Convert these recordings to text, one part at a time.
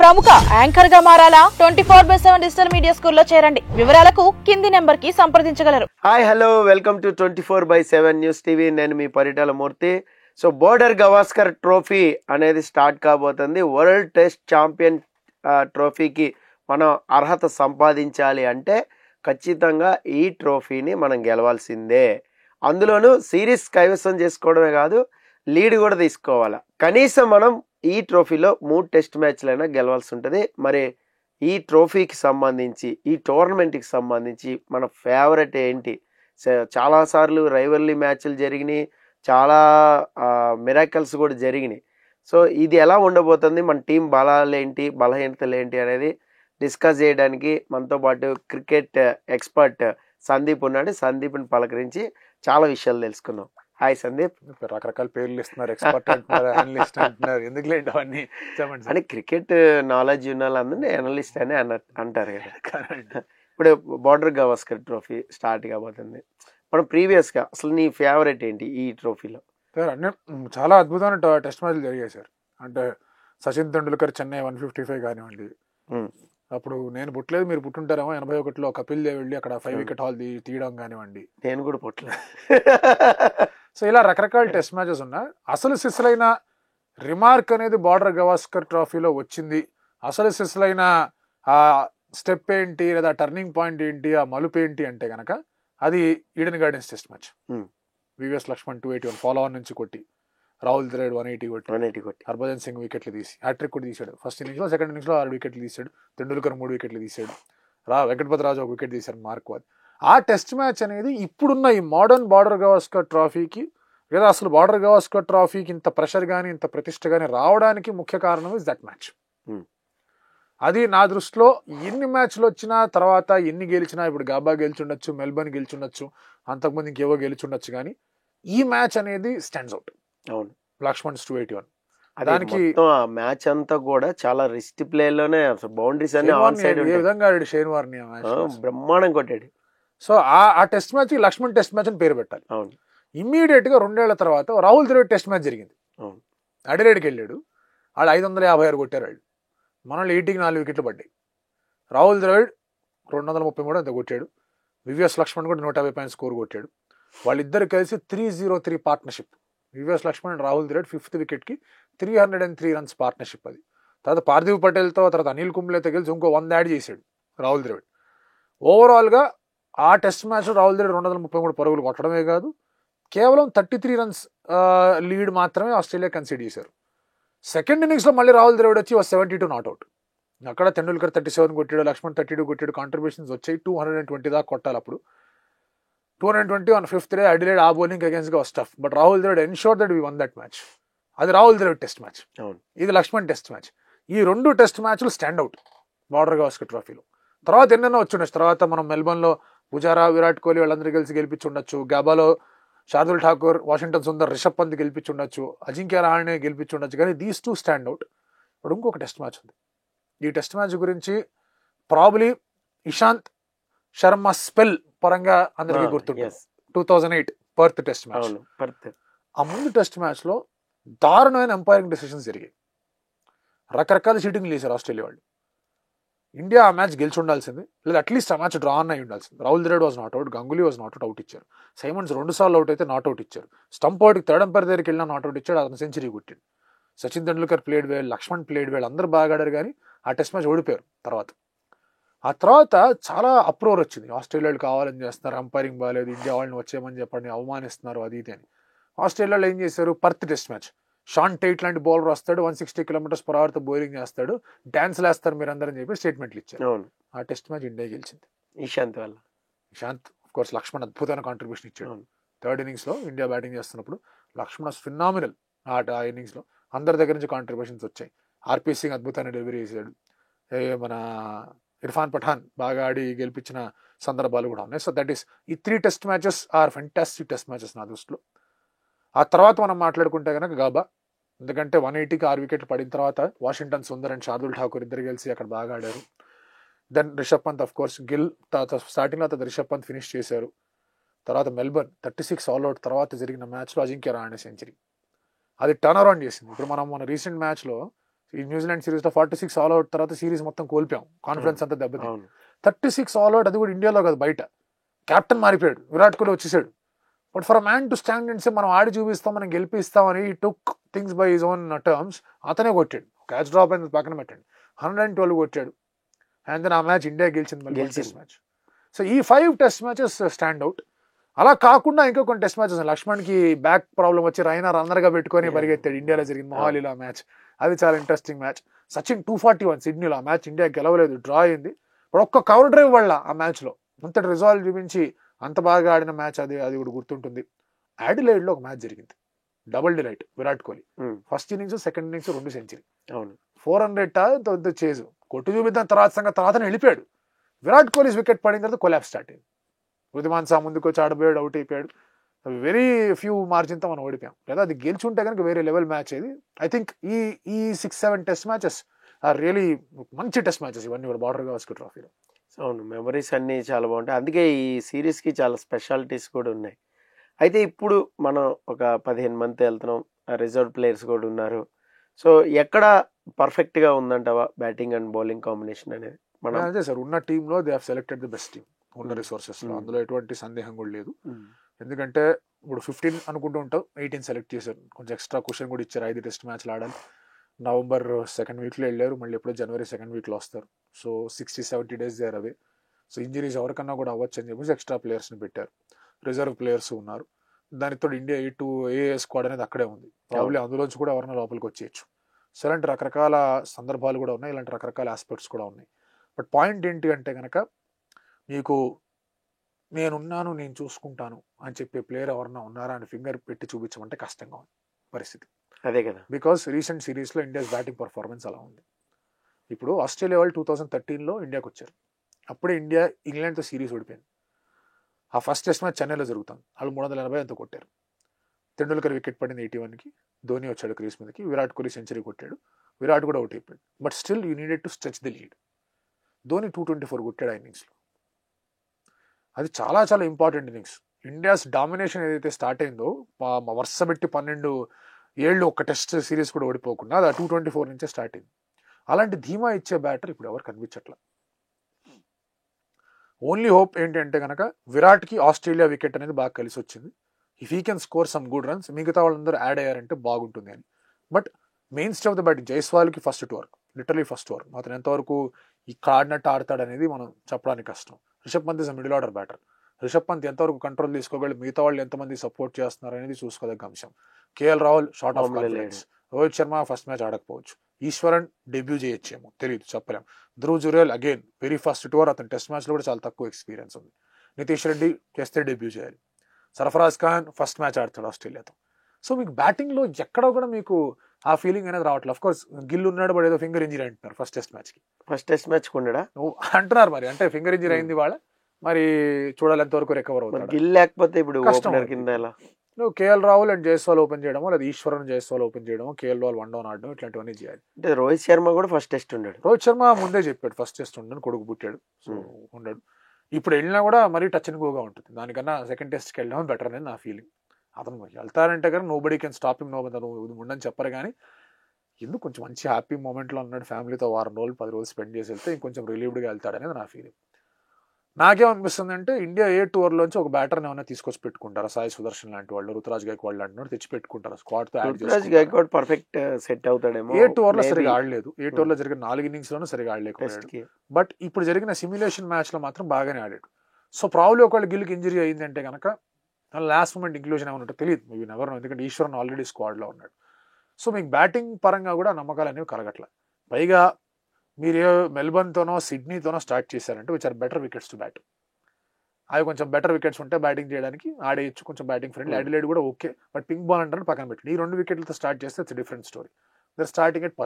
ప్రముఖ యాంకర్ గా మారాలా? 24/7 digital media స్కూల్లో చేరండి. వివరాలకు కింది నెంబర్ కి సంప్రదించగలరు. Hi hello welcome to 24/7 news TV. నేను మీ Paritala Murthy. So Border Gavaskar trophy అనేది స్టార్ట్ కాబోతుంది. వరల్డ్ టెస్ట్ ఛాంపియన్ ట్రోఫీకి మనం అర్హత సంపాదించాలి అంటే ఖచ్చితంగా ఈ ట్రోఫీని మనం గెలవాల్సిందే. అందులోనూ సిరీస్ కైవసం చేసుకోవడమే కాదు, లీడ్ కూడా తీసుకోవాలి. కనీసం మనం ఈ ట్రోఫీలో 3 టెస్ట్ మ్యాచ్లైనా గెలవాల్సి ఉంటుంది. మరి ఈ ట్రోఫీకి సంబంధించి, ఈ టోర్నమెంట్కి సంబంధించి మన ఫేవరెట్ ఏంటి? చాలాసార్లు రైవల్లీ మ్యాచ్లు జరిగినాయి, చాలా మిరాకల్స్ కూడా జరిగినాయి. సో ఇది ఎలా ఉండబోతుంది, మన టీం బలాలు ఏంటి, బలహీనతలు ఏంటి అనేది డిస్కస్ చేయడానికి మనతో పాటు క్రికెట్ ఎక్స్పర్ట్ సందీప్ ఉన్నాడు. సందీప్ని పలకరించి చాలా విషయాలు తెలుసుకుందాం. హాయ్ సందీప్. రకరకాల పేర్లు ఇస్తున్నారు, ఎక్స్పర్ట్ అంటున్నారు, అనలిస్ట్ అంటున్నారు, ఎందుకు లేండి అవన్నీ చెప్పండి. అని క్రికెట్ నాలెడ్జ్ ఉన్న వాళ్ళందరినీ అనలిస్ట్ అని అంటారు కదా. ఇప్పుడు బోర్డర్ గవాస్కర్ ట్రోఫీ స్టార్ట్ కాబోతుంది. మనం ప్రీవియస్గా అసలు నీ ఫేవరెట్ ఏంటి ఈ ట్రోఫీలో? సార్ అన్నీ చాలా అద్భుతమైన టెస్ట్ మ్యాచ్లు జరిగాయి సార్. అంటే సచిన్ తెండూల్కర్ చెన్నై 155 కానివ్వండి, అప్పుడు నేను పుట్టలేదు, మీరు పుట్టుంటారేమో, 81లో కపిల్ దేవ్ వెళ్ళి అక్కడ 5 వికెట్ హాల్ తీయడం కానివ్వండి. నేను కూడా పుట్టలేదు. సో ఇలా రకరకాల టెస్ట్ మ్యాచెస్ ఉన్నాయి. అసలు సిసలైన రిమార్క్ అనేది బోర్డర్ గవాస్కర్ ట్రోఫీలో వచ్చింది. అసలు సిసలైన ఆ స్టెప్ ఏంటి, లేదా టర్నింగ్ పాయింట్ ఏంటి, ఆ మలుపు ఏంటి అంటే కనుక అది Eden Gardens test match. VVS Laxman 281 follow on నుంచి కొట్టి, రాహుల్ ద్రవిడ్ 180 కొట్టి, హర్భజన్ సింగ్ వికెట్లు తీసి హ్యాట్రిక్ కూడా తీశాడు. ఫస్ట్ ఇన్నింగ్స్లో, సెకండ్ ఇన్నింగ్స్లో 6 వికెట్లు తీశాడు. తెండూల్కర్ 3 వికెట్లు తీశాడు. వెంకటపతి రాజు 1 వికెట్ తీశాడు, మార్క్వాద్. ఆ టెస్ట్ మ్యాచ్ అనేది ఇప్పుడున్న ఈ మోడర్న్ బార్డర్ గవాస్కర్ ట్రోఫీకి, లేదా అసలు బార్డర్ గవాస్కర్ ట్రోఫీకి ఇంత ప్రెషర్ కానీ, ఇంత ప్రతిష్ట కానీ రావడానికి ముఖ్య కారణం ఇస్ దట్ మ్యాచ్. అది నా దృష్టిలో ఎన్ని మ్యాచ్లు వచ్చినా, తర్వాత ఎన్ని గెలిచినా, ఇప్పుడు గాబా గెలిచుండొచ్చు, మెల్బర్న్ గెలిచుండొచ్చు, అంతకుముందు ఇంకేవో గెలిచుండొచ్చు, కానీ ఈ మ్యాచ్ అనేది స్టాండ్స్ అవుట్. అవును, లక్ష్మణ్ 281. దానికి మ్యాచ్ అంతా కూడా చాలా రిస్ట్ ప్లే లోనే బౌండరీస్ అన్ని ఆన్ సైడ్ ఏ విధంగా ఆడాడు షేన్ వార్ని, బ్రహ్మాండం కొట్టాడు. సో ఆ test match Laxman test match అని పేరు పెట్టాలి. అవును. ఇమ్మీడియట్ గా 2 ఏళ్ల తర్వాత రాహుల్ ద్రవిడ్ టెస్ట్ మ్యాచ్ జరిగింది. అడిలేడ్కి వెళ్ళాడు, వాళ్ళు 556 కొట్టారు. వాళ్ళు మనల్ని 80కి 4 వికెట్లు పడ్డాయి. రాహుల్ ద్రవిడ్ 233 అంత కొట్టాడు. వివిఎస్ లక్ష్మణ్ కూడా 150 పాయింట్ స్కోర్ కొట్టాడు. వాళ్ళిద్దరు కలిసి 303 partnership. VVS Laxman and Rahul Dravid 5th వికెట్కి 303 రన్స్ పార్ట్నర్షిప్. అది తర్వాత పార్థివ్ పటేల్తో, తర్వాత అనిల్ కుంబ్లేతో కలిసి ఇంకో 100 యాడ్ చేశాడు రాహుల్ ద్రవిడ్. ఓవరాల్గా ఆ టెస్ట్ మ్యాచ్ రాహుల్ ద్రవిడ్ 233 పరుగులు కొట్టడమే కాదు, కేవలం 33 రన్స్ లీడ్ మాత్రమే ఆస్ట్రేలియా కన్సీడ్ చేశారు. సెకండ్ ఇన్నింగ్స్లో మళ్ళీ రాహుల్ ద్రవిడ్ వచ్చి 72 నాట్అవుట్. అక్కడ తెండూల్కర్ 37 కొట్టాడు, లక్ష్మణ్ 32 కొట్టాడు. కాంట్రిబ్యూషన్స్ వచ్చాయి 220 దాకా కొట్టాలి. అప్పుడు 220 on 5th డే అడిలేడ్ ఆ బౌలింగ్ అగేన్స్ట్ గా stuff. But Rahul Dravid ensure that V one that match. అది రాహుల్ ద్రవిడ్ టెస్ట్ మ్యాచ్, ఇది లక్ష్మణ్ టెస్ట్ మ్యాచ్. ఈ 2 టెస్ట్ మ్యాచ్లు స్టాండ్ అవుట్ బార్డర్ గవాస్కర్ ట్రోఫీలో. తర్వాత ఎన్నెన్నో వచ్చుండొచ్చు. తర్వాత మనం మెల్బర్న్లో పుజారా, విరాట్ కోహ్లీ వాళ్ళందరూ కలిసి గెలిపించుండొచ్చు. గాబాలో శార్దుల్ ఠాకూర్, వాషింగ్టన్ సుందర్, రిషబ్ పంత్ గెలిపించుండొచ్చు. అజింక్య రహానే గెలిపించుండొచ్చు. కానీ దీస్ 2 స్టాండ్ అవుట్. ఇప్పుడు ఇంకొక టెస్ట్ మ్యాచ్ ఉంది. ఈ టెస్ట్ మ్యాచ్ గురించి ప్రాబ్లీ ఇషాంత్ శర్మ స్పెల్ పరంగా అందరికీ గుర్తుంటుంది. 2008 పర్త్ టెస్ట్ మ్యాచ్. ఆ ముందు టెస్ట్ మ్యాచ్ లో దారుణమైన ఎంపైరింగ్ డెసిషన్స్ జరిగాయి. రకరకాల చీటింగ్లు చేశారు ఆస్ట్రేలియా వాళ్ళు. ఇండియా ఆ మ్యాచ్ గెలిచి ఉండాల్సింది, లేదా అట్లీస్ట్ ఆ మ్యాచ్ డ్రా అయి ఉండాల్సింది. Rahul Dravid was not out, Ganguly was not out, out ఇచ్చారు. సైమన్స్ 2 సార్లు అవుట్ అయితే నాట్అవుట్ ఇచ్చారు. స్టంప్ అవుట్కి థర్డ్ ఎంపైర్ దగ్గరికి వెళ్ళినా నాట్అవుట్ ఇచ్చాడు, అతను సెంచరీ కొట్టాడు. Sachin Tendulkar played well, Laxman played well, అందరూ బాగా ఆడారు. కానీ ఆ టెస్ట్ మ్యాచ్ ఓడిపోయారు. ఆ తర్వాత చాలా అప్రోర్ వచ్చింది. ఆస్ట్రేలియాలు కావాలని చేస్తున్నారు, అంపైరింగ్ బాగాలేదు, ఇండియా వాళ్ళని వచ్చేయమని చెప్పండి, అవమానిస్తున్నారు, అది ఇది అని. ఆస్ట్రేలియాలో ఏం చేశారు, Perth test match. Shaun Tait లాంటి బౌలర్ వస్తాడు, 160 km/h బౌలింగ్ చేస్తాడు, డాన్స్ వేస్తారు మీరు అందరని చెప్పి స్టేట్మెంట్లు ఇచ్చారు. ఆ టెస్ట్ మ్యాచ్ ఇండియా గెలిచింది ఇషాంత్ వల్ల. ఇషాంత్ ఆఫ్ కోర్స్ లక్ష్మణ్ అద్భుతమైన కాంట్రిబ్యూషన్ ఇచ్చాడు. థర్డ్ ఇన్నింగ్స్లో ఇండియా బ్యాటింగ్ చేస్తున్నప్పుడు లక్ష్మణ్ ఫినామినల్. ఆ ఇన్నింగ్స్లో అందరి దగ్గర నుంచి కాంట్రిబ్యూషన్స్ వచ్చాయి. ఆర్పీ సింగ్ అద్భుతమైన డెలివరీ చేశాడు. మన ఇర్ఫాన్ పఠాన్ బాగా ఆడి గెలిపించిన సందర్భాలు కూడా ఉన్నాయి. సో దట్ ఈస్ ఈ 3 test matches are fantastic test matches నా దృష్టిలో. ఆ తర్వాత మనం మాట్లాడుకుంటే కనుక గాబా, ఎందుకంటే 180కి 6 వికెట్లు పడిన తర్వాత వాషింగ్టన్ సుందర్ అండ్ శార్దుల్ ఠాకూర్ ఇద్దరు కలిసి అక్కడ బాగా ఆడారు. Then Rishabh Pant of course Gill స్టార్టింగ్లో రిషబ్ పంత్ ఫినిష్ చేశారు. తర్వాత మెల్బర్న్ 36 ఆల్అౌట్ తర్వాత జరిగిన మ్యాచ్లో అజింక్య రహానే సెంచరీ. అది టర్న్ అరౌండ్ చేసింది. ఇప్పుడు మనం మన రీసెంట్ మ్యాచ్లో ఈ న్యూజిలాండ్ సిరీస్ లో 46 ఆల్ అవుట్ తర్వాత సిరీస్ మొత్తం కోల్పోయాం, కాన్ఫిడెన్స్ అంతా దెబ్బతింది. అవును 36 ఆల్ అవుట్, అది కూడా ఇండియాలో కాదు బయట. కెప్టెన్ మారిపోయాడు, విరాట్ కోహ్లీ వచ్చేసాడు. But for a man to stand and say మనం ఆడి చూపిస్తాం, మనం గెలిపిస్తామని took things by his own terms. అతనే కొట్టాడు, క్యాచ్ డ్రాప్ అయిన పక్కన పెట్టండి, 112 కొట్టాడు. అండ్ దెన్ ఆ మ్యాచ్ ఇండియా గెలిచింది మళ్ళీ టెస్ట్ మ్యాచ్. సో ఈ 5 టెస్ట్ మ్యాచెస్ స్టాండ్ అవుట్. అలా కాకుండా ఇంకా కొన్ని టెస్ట్ మ్యాచెస్, లక్ష్మణ్కి బ్యాక్ ప్రాబ్లం వచ్చి రైనా రన్నర్గా పెట్టుకొని పరిగెత్తాడు. ఇండియాలో జరిగింది మొహాలీలో మ్యాచ్, అది చాలా ఇంట్రెస్టింగ్ మ్యాచ్. సచిన్ 241 సిడ్నీలో, ఆ మ్యాచ్ ఇండియా గెలవలేదు, డ్రా అయింది. బట్ ఒక్క కవర్ డ్రైవ్ వల్ల ఆ మ్యాచ్లో అంతటి రిజాల్వ్ చూపించి అంత బాగా ఆడిన మ్యాచ్ అది, అది కూడా గుర్తుంటుంది. యాడిలైడ్లో ఒక మ్యాచ్ జరిగింది, double delight Virat Kohli. First innings second innings 2 century, 400 చేజు కొట్టు చూపిద్దాం తర్వాత వెళ్ళిపోయాడు. విరాట్ కోహ్లీ వికెట్ పడిన తర్వాత కొలాప్స్ స్టార్ట్ అయింది. వృద్ధిమాన్ సా ముందుకు వచ్చి ఆడిపోయాడు, అవుట్ అయిపోయాడు. వెరీ ఫ్యూ మార్జిన్తో మనం ఓడిపోయాం. లేదా అది గెలిచుంటే కనుక వేరే లెవెల్ మ్యాచ్ ఇది. ఐ థింక్ ఈ 6-7 టెస్ట్ మ్యాచెస్ ఆర్ రియలీ మంచి టెస్ట్ మ్యాచెస్ ఇవన్నీ కూడా బార్డర్ గవాస్కర్ ట్రోఫీలో. అవును, మెమరీస్ అన్నీ చాలా బాగుంటాయి. అందుకే ఈ సిరీస్కి చాలా స్పెషాలిటీస్ కూడా ఉన్నాయి. అయితే ఇప్పుడు మనం ఒక 15 మంది వెళ్తున్నాం, రిజర్వ్ ప్లేయర్స్ కూడా ఉన్నారు. సో ఎక్కడ పర్ఫెక్ట్గా ఉందంటావా బ్యాటింగ్ అండ్ బౌలింగ్ కాంబినేషన్ అనేది? మనం అదే సార్, ఉన్న టీంలో they have selected the best team, ఉన్న రిసోర్సెస్లో, అందులో ఎటువంటి సందేహం కూడా లేదు. ఎందుకంటే ఇప్పుడు 15 అనుకుంటూ ఉంటాం, 18 సెలెక్ట్ చేశారు. కొంచెం ఎక్స్ట్రా క్వశ్చన్ కూడా ఇచ్చారు, 5 టెస్ట్ మ్యాచ్లు ఆడాలి. నవంబర్ 2nd వీక్లో వెళ్ళారు, మళ్ళీ ఎప్పుడో జనవరి 2nd వీక్లో వస్తారు. So 60-70 days they're away. So injuries ఎవరికన్నా కూడా అవ్వచ్చు అని చెప్పేసి ఎక్స్ట్రా ప్లేయర్స్ని పెట్టారు, రిజర్వ్ ప్లేయర్స్ ఉన్నారు. దానితో ఇండియా ఏ స్క్వాడ్ అనేది అక్కడే ఉంది. ప్రాబ్లీ అందులోంచి కూడా ఎవరైనా లోపలికి వచ్చేయచ్చు. సో ఇలాంటి రకరకాల సందర్భాలు కూడా ఉన్నాయి, ఇలాంటి రకరకాల ఆస్పెక్ట్స్ కూడా ఉన్నాయి. బట్ పాయింట్ ఏంటి అంటే కనుక, మీకు నేనున్నాను, నేను చూసుకుంటాను అని చెప్పే ప్లేయర్ ఎవరన్నా ఉన్నారా అని ఫింగర్ పెట్టి చూపించమంటే కష్టంగా ఉంది పరిస్థితి. అదే కదా, బికాస్ రీసెంట్ సిరీస్లో ఇండియాస్ బ్యాటింగ్ పర్ఫార్మెన్స్ అలా ఉంది. ఇప్పుడు ఆస్ట్రేలియా వాళ్ళు 2013లో ఇండియాకి వచ్చారు, అప్పుడే ఇండియా ఇంగ్లాండ్తో సిరీస్ ఓడిపోయింది. ఆ ఫస్ట్ టెస్ట్ మ్యాచ్ చెన్నైలో జరుగుతుంది, వాళ్ళు 380 ఎంతో కొట్టారు. తెండూల్కర్ వికెట్ పడింది 81కి, ధోని వచ్చాడు క్రీస్ మీదకి, విరాట్ కోహ్లీ సెంచరీ కొట్టాడు, విరాట్ కూడా అవుట్ అయిపోయాడు. But still you needed to stretch the lead. Dhoni 224 కొట్టాడు ఆ ఇన్నింగ్స్లో. అది చాలా చాలా ఇంపార్టెంట్ ఇన్నింగ్స్. ఇండియాస్ డామినేషన్ ఏదైతే స్టార్ట్ అయిందో, వరుస పెట్టి 12 ఏళ్ళు ఒక టెస్ట్ సిరీస్ కూడా ఓడిపోకుండా, అది 224 నుంచే స్టార్ట్ అయింది. అలాంటి ధీమా ఇచ్చే బ్యాటర్ ఇప్పుడు ఎవరు కనిపించట్లా. ఓన్లీ హోప్ ఏంటి అంటే కనుక, విరాట్కి ఆస్ట్రేలియా వికెట్ అనేది బాగా కలిసి వచ్చింది. If he can score some good runs, మిగతా వాళ్ళందరూ యాడ్ అయ్యారంటే బాగుంటుంది అని. But main step of the batting, జైస్వాల్కి first over, literally first over, అతను ఎంతవరకు ఇక్కడ ఆడినట్టు ఆడతాడు అనేది మనం చెప్పడానికి కష్టం. Rishabh Pant is middle order batter. Rishabh Pant ఎంతవరకు కంట్రోల్ తీసుకోగలడు, మిగతా వాళ్ళు ఎంతమంది సపోర్ట్ చేస్తున్నారు అనేది చూసుకోదగ్గ అంశం. KL Rahul short of confidence, Rohit Sharma first match ఆడకపోవచ్చు, ఈశ్వరన్ డెబ్యూ చేయొచ్చేమో తెలియదు, చెప్పలేం. Dhruv Jurel again very first over, అతను టెస్ట్ మ్యాచ్లో కూడా చాలా తక్కువ ఎక్స్పీరియన్స్ ఉంది. నితీష్ రెడ్డి చేస్తే డెబ్యూ చేయాలి. సర్ఫరాజ్ ఖాన్ ఫస్ట్ మ్యాచ్ ఆడతాడు ఆస్ట్రేలియాతో. సో మీకు బ్యాటింగ్లో ఎక్కడ కూడా మీకు ఆ ఫీలింగ్ అనేది రావట్లేదు. అఫ్ కోర్స్ గిల్ ఉన్నాడు, బట్ ఏదో ఫింగర్ ఇంజరీ అంటున్నారు ఫస్ట్ టెస్ట్ మ్యాచ్ ఉండడా అంటున్నారు. మరి అంటే ఫింగర్ ఇంజరీ అయింది వాళ్ళ, మరి చూడాలి ఎంతవరకు రికవర్ అవుతాడు. గిల్ లేకపోతే ఇప్పుడు ఓపెనర్ కింద ఎలా? నువ్వు KL Rahul and Jaiswal open చేయడమో, లేదా ఈశ్వరన్ జైస్వాల్ ఓపెన్ చేయడమో, కేఎల్ రాహుల్ 1 డౌన్ ఆడడం, ఇట్లాంటివన్నీ చేయాలి. అంటే రోహిత్ శర్మ కూడా ఫస్ట్ టెస్ట్ ఉన్నాడు. రోహిత్ శర్మ ముందే చెప్పాడు ఫస్ట్ టెస్ట్ ఉండను, కొడుకు పుట్టాడు, సో ఉండడు. ఇప్పుడు వెళ్ళినా కూడా మరీ టచ్ అండ్ గోగా ఉంటుంది. దానికన్నా సెకండ్ టెస్ట్కి వెళ్ళడం బెటర్ అనేది నా ఫీలింగ్. అతను వెళ్తారంటే కానీ నోబడీ కెన్ స్టాప్ హిమ్, ఉండని చెప్పరు. కానీ ఎందుకు కొంచెం మంచి హ్యాపీ మూమెంట్లో ఉన్నాడు, ఫ్యామిలీతో 1 వారం రోజులు 10 రోజులు స్పెండ్ చేసి వెళ్తే ఇంకొంచెం రిలీవ్డ్గా వెళ్తాడనేది నా ఫీలింగ్. నాకేమనిపిస్తుంది అంటే, ఇండియా ఏ టూర్లోంచి ఒక బ్యాటర్ని ఏమైనా తీసుకొచ్చి పెట్టుకుంటారా, సాయి సుదర్శన్ లాంటి వాళ్ళు, రుతురాజ్ గైక్వాడ్ లాంటి వాళ్ళు తెచ్చి పెట్టుకుంటారా స్క్వాడ్తో యాడ్ చేసి. పర్ఫెక్ట్ సెట్ అవుతాడేమో. ఏ టూర్లో సరిగా ఆడలేదు, ఏ టూర్లో జరిగిన 4 ఇన్నింగ్స్లోనూ సరిగా ఆడలేకపోయాడు. బట్ ఇప్పుడు జరిగిన సిమ్యులేషన్ మ్యాచ్లో మాత్రం బాగానే ఆడాడు. సో ప్రాబ్లీ ఒకవేళ గిల్కి ఇంజరీ అయిందంటే కనుక లాస్ట్ మూమెంట్ ఇంక్లూజన్ ఏమైనా ఉంటే తెలియదు, మేబీ నెవర్ నో, ఎందుకంటే ఈశ్వరన్ ఆల్రెడీ స్క్వాడ్లో ఉన్నాడు. సో మీకు బ్యాటింగ్ పరంగా కూడా నమ్మకాలు అనేవి కలగట్ల. పైగా మీరు మెల్బర్న్తోనో సిడ్నీతోనో స్టార్ట్ చేశారంటే which are better wickets to bat. అవి కొంచెం బెటర్ వికెట్స్ ఉంటే బ్యాటింగ్ చేయడానికి ఆడేయచ్చు, కొంచెం బ్యాటింగ్ ఫ్రెండ్లీ. అడిలేడ్ కూడా ఓకే, బట్ పింక్ బాల్ అంటే పక్కన పెట్టండి. ఈ 2 వికెట్లతో స్టార్ట్ చేస్తే it's different story. There starting at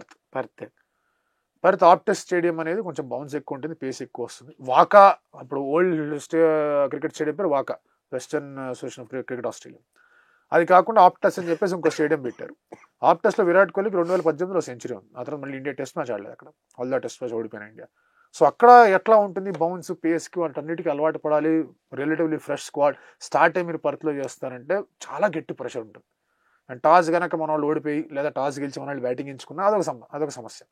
Perth Optus stadium అనేది కొంచెం బౌన్స్ ఎక్కువ ఉంటుంది, పేస్ ఎక్కువ వస్తుంది. వాకా, అప్పుడు ఓల్డ్ క్రికెట్ స్టేడియం పేరు Vaka, western association of cricket Australia. అది కాకుండా ఆప్టస్ అని చెప్పేసి ఇంకో స్టేడియం పెట్టారు. ఆప్టస్లో విరాట్ కోహ్లీకి 2018లో సెంచరీ ఉంది. ఆ తర్వాత మళ్ళీ ఇండియా టెస్ట్ మ్యాచ్ ఆడలేదు అక్కడ, ఆల్దా టెస్ట్ మ్యాచ్ ఓడిపోయిన ఇండియా. సో అక్కడ ఎట్లా ఉంటుంది బౌన్స్, పేస్కి, వాటన్నిటికీ అలవాటు పడాలి. రిలేటివ్లీ ఫ్రెష్ స్క్వాడ్ స్టార్ట్ అయ్యి మీరు పర్త్లో చేస్తారంటే చాలా గట్టి ప్రెషర్ ఉంటుంది. అండ్ టాస్ కనుక మన వాళ్ళు ఓడిపోయి లేదా టాస్ గెలిచి మన వాళ్ళు బ్యాటింగ్ ఎంచుకున్నా అదొక సమస్య.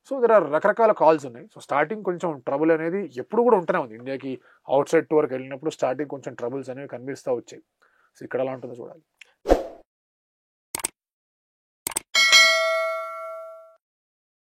సో దగ్గర రకరకాల కాల్స్ ఉన్నాయి. సో స్టార్టింగ్ కొంచెం ట్రబుల్ అనేది ఎప్పుడు కూడా ఉంటూనే ఉంది. ఇండియాకి అవుట్ సైడ్ టూర్కి వెళ్ళినప్పుడు స్టార్టింగ్ కొంచెం ట్రబుల్స్ అనేవి కనిపిస్తూ వచ్చాయి. సో ఇక్కడ ఎలా ఉంటుందో చూడాలి.